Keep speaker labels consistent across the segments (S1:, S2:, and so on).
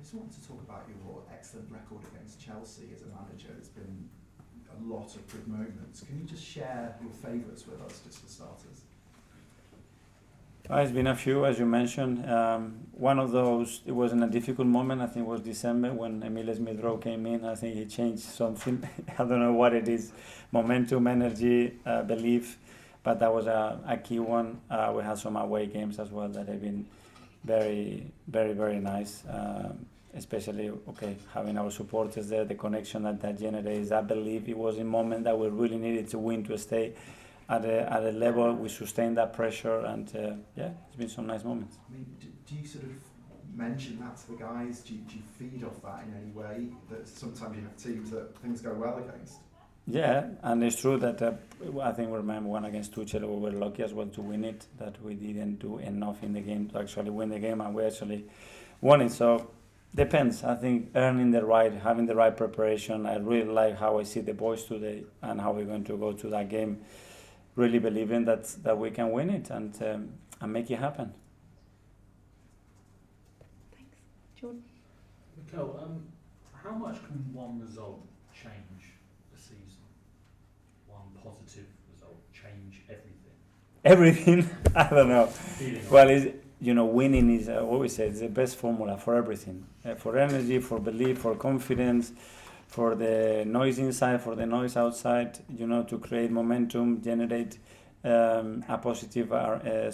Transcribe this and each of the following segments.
S1: just wanted to talk about your excellent record against Chelsea as a manager. There's been a lot of good moments. Can you just share your favourites with us, just for starters?
S2: It's been a few, as you mentioned. One of those, it was in a difficult moment. I think it was December when Emile Rowe came in. I think he changed something. I don't know what it is. Momentum, energy, belief. But that was a key one. We had some away games as well that have been very, very, very nice. Especially, having our supporters there, the connection that generates, I believe it was a moment that we really needed to win to stay at a level. We sustained that pressure, and it's been some nice moments.
S1: I mean, do you sort of mention that to the guys? Do you feed off that in any way? That sometimes you have teams that things go well against?
S2: Yeah, and it's true that I think we remember one against Tuchel, we were lucky as well to win it, that we didn't do enough in the game to actually win the game, and we actually won it. So depends. I think having the right preparation. I really like how I see the boys today and how we're going to go to that game, really believing that we can win it and make it happen.
S3: Thanks. Jordan?
S4: Mikel, how much can one result change a season? One positive result change everything?
S2: Everything? I don't know. Well, winning is, I always say, it's the best formula for everything. For energy, for belief, for confidence, for the noise inside, for the noise outside, to create momentum, generate a positive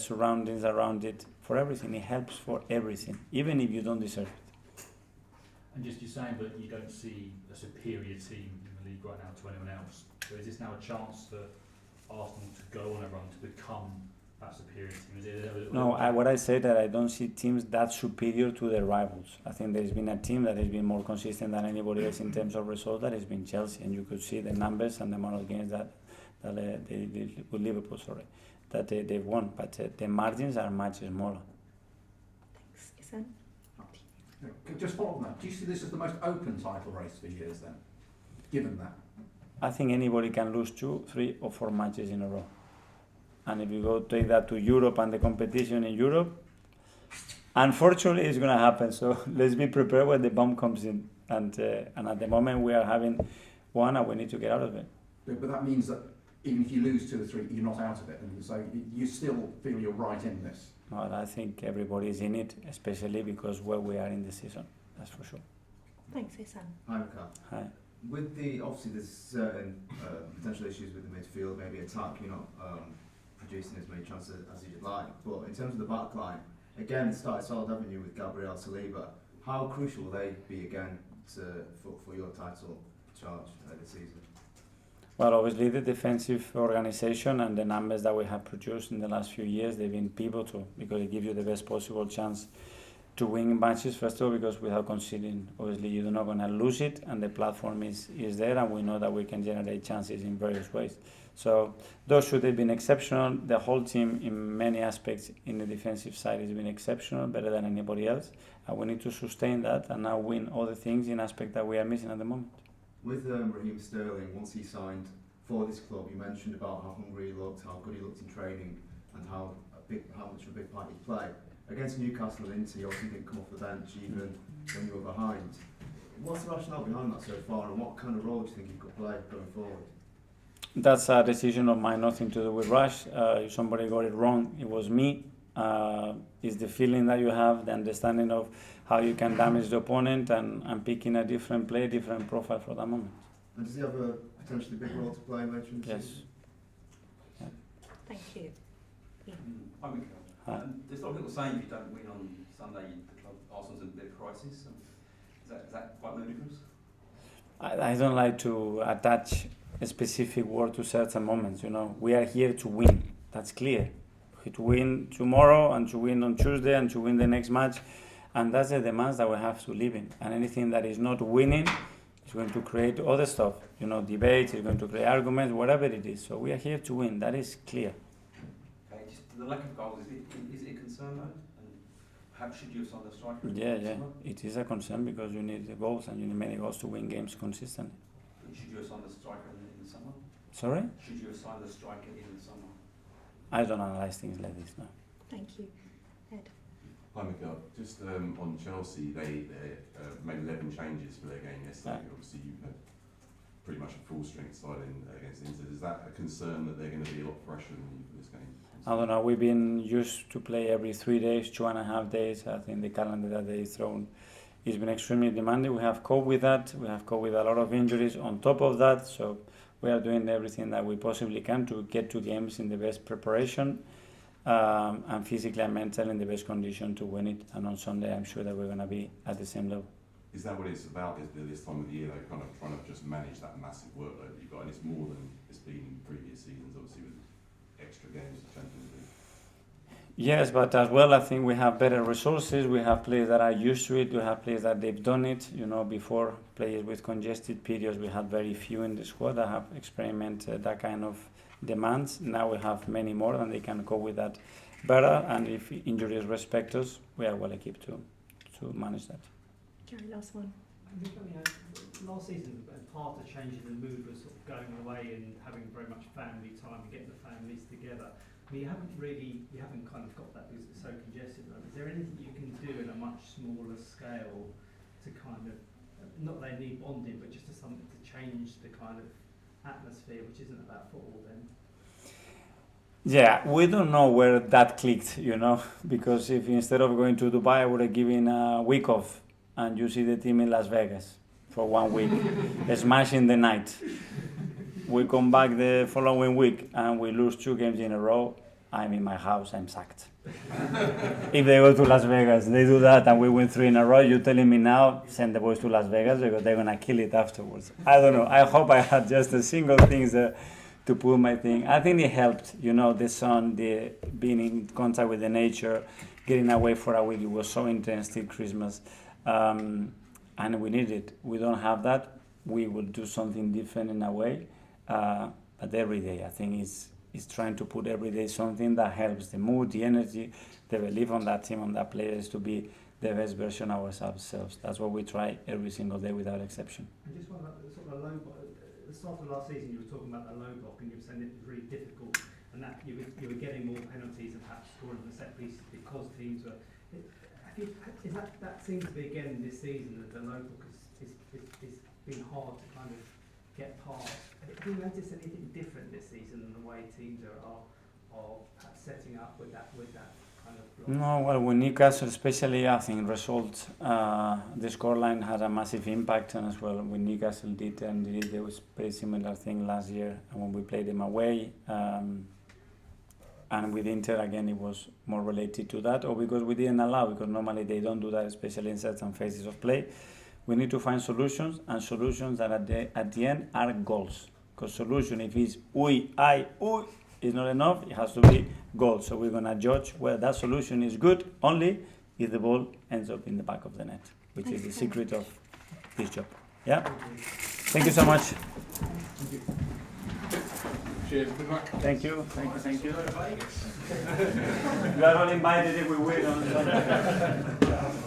S2: surroundings around it. For everything, it helps for everything, even if you don't deserve it.
S4: And just you're saying that you don't see a superior team in the league right now to anyone else. So is this now a chance for Arsenal to go on a run to become that superior team?
S2: No, what I say that I don't see teams that superior to their rivals. I think there's been a team that has been more consistent than anybody else in terms of results. That has been Chelsea, and you could see the numbers and the amount of games that with Liverpool, that they've won. But the margins are much smaller.
S3: Thanks. Isan?
S5: Just follow on that. Do you see this as the most open title race for years then, given that?
S2: I think anybody can lose 2, 3 or 4 matches in a row. And if you go take that to Europe and the competition in Europe, unfortunately it's going to happen. So let's be prepared when the bomb comes in. And at the moment we are having one and we need to get out of it.
S5: But that means that even if you lose 2 or 3, you're not out of it. And so you still feel you're right in this.
S2: Well, I think everybody is in it, especially because where we are in the season. That's for sure.
S3: Thanks, Isan.
S6: Hi, Mikel.
S2: Hi.
S6: With obviously there's certain potential issues with the midfield, maybe attack, you're not producing as many chances as you'd like. But in terms of the back line, again, it started solid, haven't you, with Gabriel and Saliba. How crucial will they be again for your title charge this season?
S2: Well, obviously the defensive organisation and the numbers that we have produced in the last few years, they've been pivotal because they give you the best possible chance to win matches, first of all, because without conceding, obviously you're not going to lose it, and the platform is there, and we know that we can generate chances in various ways. So those should have been exceptional. The whole team, in many aspects, in the defensive side, has been exceptional, better than anybody else, and we need to sustain that and now win all the things in aspects that we are missing at the moment.
S6: With Raheem Sterling, once he signed for this club, you mentioned about how hungry he looked, how good he looked in training, and how much of a big part he'd play. Against Newcastle and Inter, he obviously didn't come off the bench even when you were behind. What's the rationale behind that so far, and what kind of role do you think he could play going forward?
S2: That's a decision of mine, nothing to do with Rush. If somebody got it wrong, it was me. It's the feeling that you have, the understanding of how you can damage the opponent, and picking a different play, different profile for that moment.
S6: And does he have a potentially big role to play later in the
S2: Yes.
S6: season?
S2: Yeah.
S3: Thank you.
S7: Hi, Mikel. There's a lot of people saying if you don't win on Sunday, the club Arsenal's in a bit of crisis. Is that quite ludicrous?
S2: I don't like to attach a specific word to certain moments. We are here to win. That's clear. To win tomorrow and to win on Tuesday and to win the next match, and that's the demands that we have to live in. And anything that is not winning is going to create other stuff. Debates. It's going to create arguments, whatever it is. So we are here to win. That is clear.
S7: Okay, just the lack of goals, is it a concern though? And perhaps should you have signed a striker?
S2: Yeah. It is a concern because you need the goals and you need many goals to win games consistently.
S7: But should you have signed a striker in the summer?
S2: Sorry?
S7: Should you have signed a striker in the summer?
S2: I don't analyze things like this now.
S3: Thank you. Ed?
S8: Hi Mikel, just on Chelsea, they made 11 changes for their game yesterday. Obviously you've had pretty much a full strength side against Inter. Is that a concern that they're going to be a lot fresher than you for this game?
S2: I don't know, we've been used to play every 3 days, 2.5 days. I think the calendar that they've thrown has been extremely demanding. We have coped with that. We have coped with a lot of injuries on top of that. So we are doing everything that we possibly can to get to games in the best preparation and physically and mentally in the best condition to win it. And on Sunday, I'm sure that we're going to be at the same level.
S8: Is that what it's about this time of the year, though, kind of trying to just manage that massive workload that you've got? And it's more than it's been in previous seasons, obviously, with extra games of Champions League.
S2: Yes, but as well, I think we have better resources. We have players that are used to it. We have players that they've done it. You know, before, players with congested periods, we had very few in the squad that have experimented that kind of demands. Now we have many more, and they can cope with that better. And if injuries respect us, we are well equipped to manage that.
S3: Gary, last one.
S9: Last season, part of changing the mood was sort of going away and having very much family time and getting the families together. I mean, you haven't kind of got that because it's so congested. Right? Is there anything you can do in a much smaller scale to kind of, not that they need bonding, but just to something to change the kind of atmosphere, which isn't about football then?
S2: Yeah, we don't know where that clicked, you know, because if instead of going to Dubai, I would have given a week off, and you see the team in Las Vegas for 1 week, smashing the night. We come back the following week and we lose 2 games in a row. I'm in my house, I'm sacked. If they go to Las Vegas, they do that and we win 3 in a row, you're telling me now, send the boys to Las Vegas because they're going to kill it afterwards. I don't know. I hope I had just a single thing to pull my thing. I think it helped, you know, the sun, the being in contact with the nature, getting away for a week. It was so intense till Christmas. And we need it. We don't have that. We will do something different in a way. But every day, I think is trying to put every day something that helps the mood, the energy, the belief on that team, on that players to be the best version of ourselves. That's what we try every single day without exception.
S9: And just one about the sort of low block. At the start of last season, you were talking about the low block, and you were saying it was really difficult, and that you were getting more penalties and perhaps scoring from the set pieces because teams were. That seems to be again this season that the low block is been hard to kind of get past. Have you noticed anything different this season in the way teams are perhaps setting up with that kind of block?
S2: No, well, with Newcastle especially, I think results, the scoreline had a massive impact, and as well when Newcastle did, and there was a very similar thing last year when we played them away. And with Inter, again, it was more related to that, or because we didn't allow, because normally they don't do that, especially in certain phases of play. We need to find solutions, and solutions that at the end are goals. Because solution, if it's is not enough, it has to be goals. So we're going to judge whether that solution is good only if the ball ends up in the back of the net, which is the secret of this job. Yeah? Thank you so much.
S8: Cheers, good luck.
S2: Thank you. You are all invited if we win on Sunday.